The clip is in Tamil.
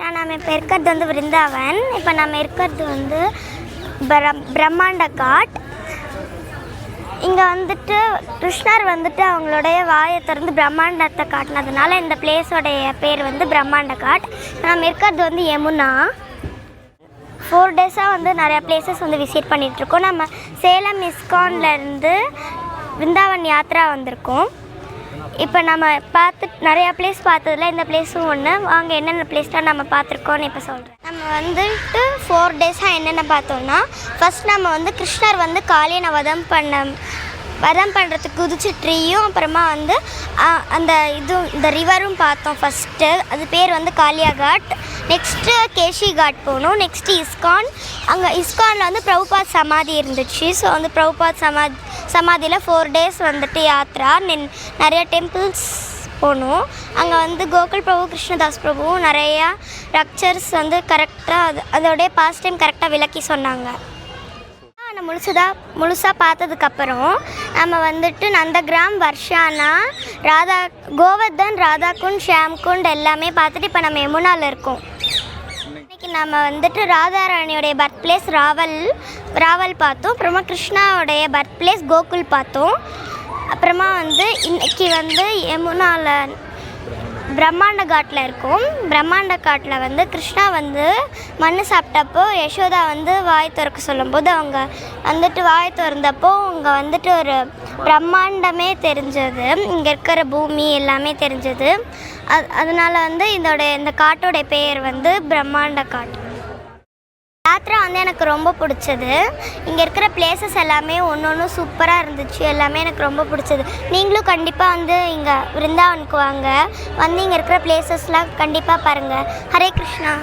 நம்ம இப்போ இருக்கிறது வந்து விருந்தாவன். இப்போ நம்ம இருக்கிறது வந்து பிரம்மாண்ட காட். இங்கே வந்துட்டு கிருஷ்ணர் வந்துட்டு அவங்களுடைய வாயை திறந்து பிரம்மாண்டத்தை காட்டினதுனால இந்த பிளேஸோடைய பேர் வந்து பிரம்மாண்ட காட். நம்ம இருக்கிறது வந்து யமுனா. 4 டேஸாக வந்து நிறையா பிளேசஸ் வந்து விசிட் பண்ணிகிட்ருக்கோம். நம்ம சேலம் இஸ்கான்லேருந்து விருந்தாவன் யாத்ரா வந்திருக்கோம். இப்போ நம்ம நிறையா பிளேஸ் பார்த்ததில் இந்த பிளேஸும் ஒன்று. வாங்க என்னென்ன பிளேஸ்லாம் நம்ம பார்த்துருக்கோன்னு இப்போ சொல்கிறேன். நம்ம வந்துட்டு 4 டேஸாக என்னென்ன பார்த்தோம்னா, ஃபஸ்ட் நம்ம வந்து கிருஷ்ணர் வந்து காளியனை வதம் பண்ணுறதுக்கு குதிச்சு ட்ரீயும், அப்புறமா வந்து இந்த ரிவரும் பார்த்தோம் ஃபஸ்ட்டு. அது பேர் வந்து காளியா காட். நெக்ஸ்ட்டு கேஷி காட் போனோம். Next ISKCON. அங்கே இஸ்கானில் வந்து பிரபுபாத் சமாதி இருந்துச்சு. ஸோ வந்து பிரபுபாத் சமாதியில் 4 டேஸ் வந்துட்டு யாத்ரா. நிறைய டெம்பிள்ஸ் போனோம். அங்கே வந்து கோகுல் பிரபு, கிருஷ்ணதாஸ் பிரபுவும் நிறையா லெக்சர்ஸ் வந்து கரெக்டாக அதோடைய பாஸ்ட் டைம் கரெக்டாக விளக்கி சொன்னாங்க. நான் முழுசாக பார்த்ததுக்கப்புறம் நம்ம வந்துட்டு நந்தகிராம், வர்ஷானா, கோவர்தன், ராதாகுண்ட், ஷியாம்குண்ட் எல்லாமே பார்த்துட்டு இப்போ நம்ம யமுனாவில் இருக்கோம். இன்றைக்கி நம்ம வந்துட்டு ராதாராணியோடைய பர்த் பிளேஸ் ராவல் பார்த்தோம். அப்புறமா கிருஷ்ணாவுடைய பர்த் பிளேஸ் கோகுல் பார்த்தோம். அப்புறமா வந்து இன்றைக்கி வந்து யமுனாவில் பிரம்மாண்ட காட்டில் இருக்கும். பிரம்மாண்ட காட்டில் வந்து கிருஷ்ணா வந்து மண் சாப்பிட்டப்போ யசோதா வந்து வாய் திறக்க சொல்லும்போது அவங்க வந்துட்டு வாய் திறந்தப்போ அங்கே வந்துட்டு ஒரு பிரம்மாண்டமே தெரிஞ்சது. இங்கே இருக்கிற பூமி எல்லாமே தெரிஞ்சது. அதனால வந்து இந்த காட்டோடைய பெயர் வந்து பிரம்மாண்ட காட். யாத்ரா வந்து எனக்கு ரொம்ப பிடிச்சது. இங்கே இருக்கிற பிளேசஸ் எல்லாமே ஒன்று சூப்பராக இருந்துச்சு. எல்லாமே எனக்கு ரொம்ப பிடிச்சது. நீங்களும் கண்டிப்பாக வந்து இங்கே விருந்தாவனுக்கு வாங்க. வந்து இங்கே இருக்கிற பிளேசஸ்லாம் கண்டிப்பாக பாருங்கள். ஹரே கிருஷ்ணா.